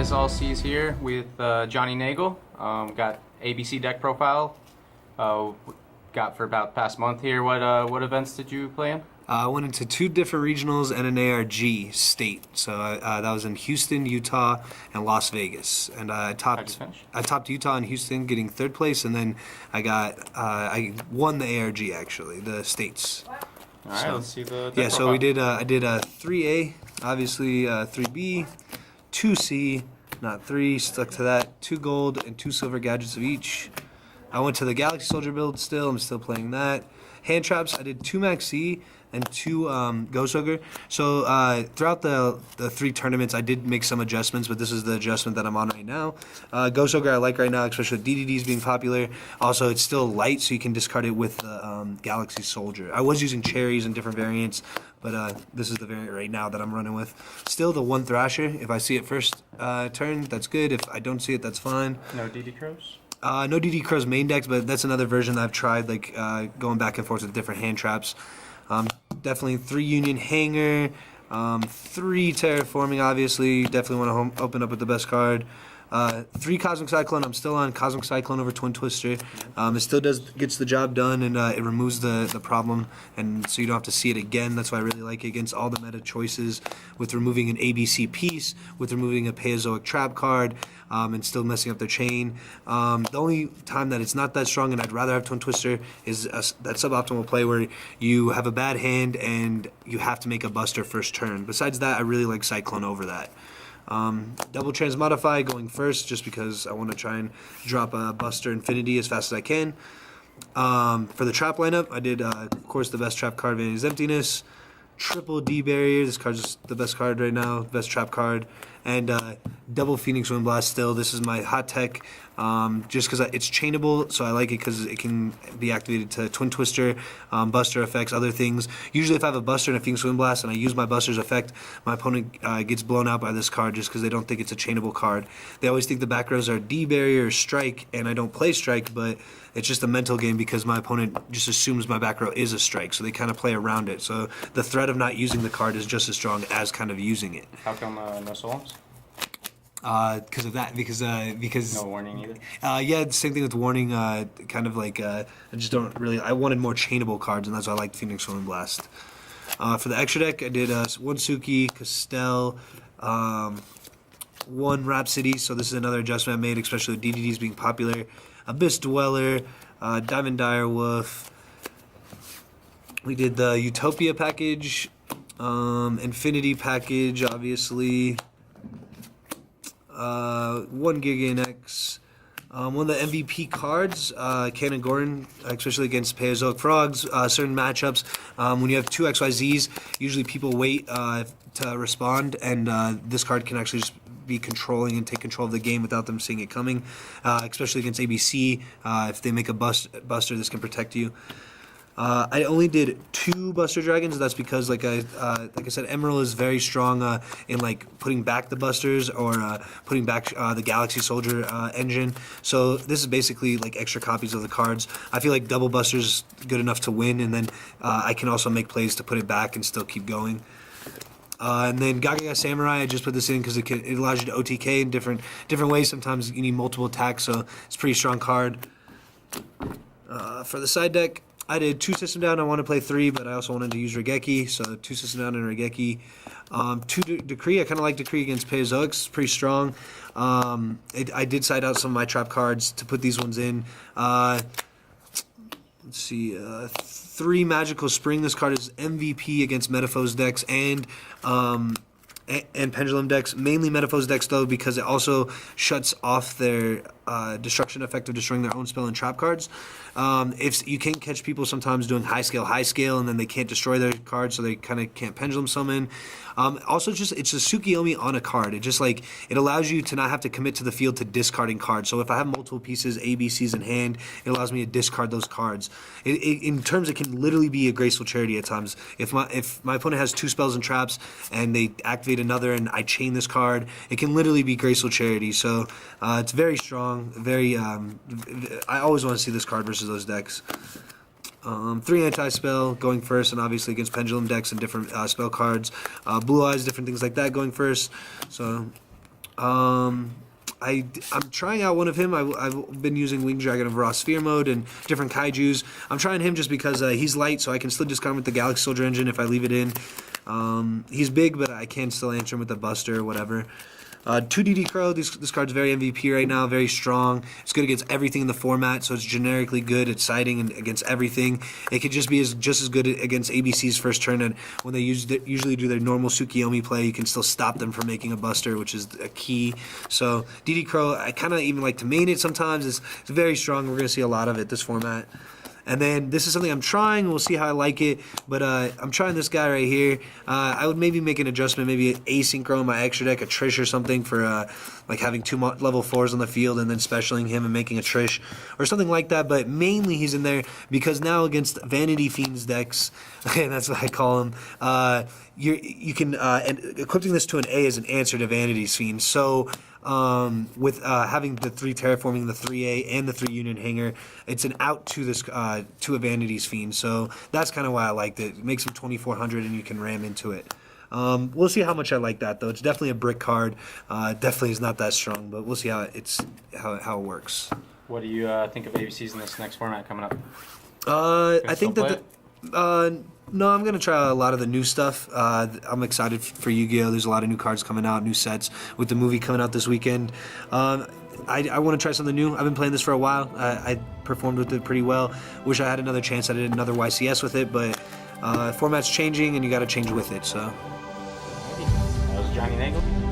guys, All C's here with Jonny Nagel. Got ABC deck profile. Got for about the past month here. What events did you play in? I went into 2 different regionals and an ARG state. So that was in Houston, Utah, and Las Vegas. And I topped Utah and Houston, getting 3rd place, and then I won the ARG actually, the states. All right, let's see the deck yeah. profile. So we did. I did a 3A, obviously 3B, 2C, not 3. Stuck to that. 2 gold and 2 silver gadgets of each. I went to the Galaxy Soldier build still. I'm still playing that. Hand traps, I did 2 Max C and 2 Ghost Hugger. So throughout the 3 tournaments, I did make some adjustments, but this is the adjustment that I'm on right now. Ghost Hugger I like right now, especially with DDDs being popular. Also, it's still light, so you can discard it with the Galaxy Soldier. I was using cherries and different variants, but this is the variant right now that I'm running with. Still the 1 Thrasher. If I see it first turn, that's good. If I don't see it, that's fine. No DD Crows? No DD Crow's main decks, but that's another version that I've tried, like going back and forth with different hand traps. Definitely 3 Union Hanger, 3 Terraforming, obviously. Definitely want to open up with the best card. 3 Cosmic Cyclone. I'm still on Cosmic Cyclone over Twin Twister. It still gets the job done, and it removes the problem, and so you don't have to see it again. That's why I really like it against all the meta choices, with removing an ABC piece, with removing a Paleozoic trap card, and still messing up their chain. The only time that it's not that strong, and I'd rather have Twin Twister, is that suboptimal play where you have a bad hand and you have to make a Buster first turn. Besides that, I really like Cyclone over that. Double Transmodify going first, just because I want to try and drop a Buster Infinity as fast as I can. For the trap lineup, I did, of course, the best trap card, Vanity's Emptiness. Triple D Barrier, this card's just the best card right now, best trap card. And double Phoenix Wind Blast still. This is my hot tech, just because it's chainable, so I like it because it can be activated to Twin Twister, Buster effects, other things. Usually if I have a Buster and a Phoenix Wind Blast and I use my Buster's effect, my opponent gets blown out by this card just because they don't think it's a chainable card. They always think the back rows are D Barrier or Strike, and I don't play Strike, but it's just a mental game because my opponent just assumes my back row is a Strike, so they kind of play around it. So the threat of not using the card is just as strong as kind of using it. How come no Solons? Because of that, because No warning either? yeah, same thing with warning, kind of like, I just don't really, I wanted more chainable cards, and that's why I like Phoenix Wind Blast. For the extra deck, I did 1 Suki, Castell, 1 Rhapsody, so this is another adjustment I made, especially with DDDs being popular. Abyss Dweller, Diamond Direwolf. We did the Utopia package, Infinity package, obviously. 1 Giga NX. One of the MVP cards, Cannon Gordon, especially against Paleozoic Frogs, certain matchups. When you have 2 XYZs, usually people wait to respond, and this card can actually just be controlling and take control of the game without them seeing it coming, especially against ABC. If they make a Buster, this can protect you. I only did 2 Buster Dragons. That's because, like I said, Emerald is very strong in like putting back the Busters or putting back the Galaxy Soldier engine. So this is basically like extra copies of the cards. I feel like double Buster's good enough to win, and then I can also make plays to put it back and still keep going. And then Gaga Samurai, I just put this in because it allows you to OTK in different ways. Sometimes you need multiple attacks, so it's a pretty strong card. For the side deck, I did 2 System Down. I want to play 3, but I also wanted to use Regeki, so 2 System Down and Regeki. 2 Decree. I kind of like Decree against Paleozoics. It's pretty strong. I did side out some of my trap cards to put these ones in. Let's see. 3 Magical Spring. This card is MVP against Metaphos decks and Pendulum decks, mainly Metaphos decks though, because it also shuts off their destruction effect of destroying their own spell and trap cards. If you can catch people sometimes doing high scale, and then they can't destroy their cards, so they kind of can't Pendulum summon. Also, it's a Tsukiyomi on a card. It just like it allows you to not have to commit to the field to discarding cards. So if I have multiple pieces, ABCs in hand, it allows me to discard those cards. In terms, it can literally be a graceful charity at times. If my opponent has 2 spells and traps, and they activate another, and I chain this card, it can literally be graceful charity. So it's very strong. Very. I always want to see this card versus those decks. 3 anti-spell going first, and obviously against Pendulum decks and different spell cards. Blue Eyes, different things like that going first. So I'm trying out one of him. I've been using Winged Dragon of Raw Sphere mode and different kaijus. I'm trying him just because he's light, so I can still discard him with the Galaxy Soldier engine if I leave it in. He's big, but I can still answer him with the Buster or whatever. 2DD Crow, this card's very MVP right now, very strong. It's good against everything in the format, so it's generically good at siding and against everything. It could just be just as good against ABC's first turn, and when they usually do their normal Tsukiyomi play, you can still stop them from making a Buster, which is a key. So DD Crow, I kind of even like to main it sometimes. It's very strong. We're going to see a lot of it this format. And then this is something I'm trying. We'll see how I like it. But I'm trying this guy right here. I would maybe make an adjustment, maybe asynchro in my extra deck, a Trish or something for like having 2 level 4s on the field and then specialing him and making a Trish or something like that. But mainly he's in there because now against Vanity Fiends decks, and that's what I call them, you can and equipping this to an A is an answer to Vanity Fiends. So with having the 3 terraforming, the 3A, and the 3 Union Hanger, it's an out to this to a Vanity's Fiend. So that's kind of why I liked it. It makes him 2400 and you can ram into it. We'll see how much I like that though. It's definitely a brick card. Definitely is not that strong, but we'll see how it works. What do you think of ABCs in this next format coming up? I think that no, I'm going to try a lot of the new stuff. I'm excited for Yu-Gi-Oh! There's a lot of new cards coming out, new sets, with the movie coming out this weekend. I want to try something new. I've been playing this for a while. I performed with it pretty well. Wish I had another chance. I did another YCS with it, but format's changing and you got to change with it. So That was Jonny Nagel.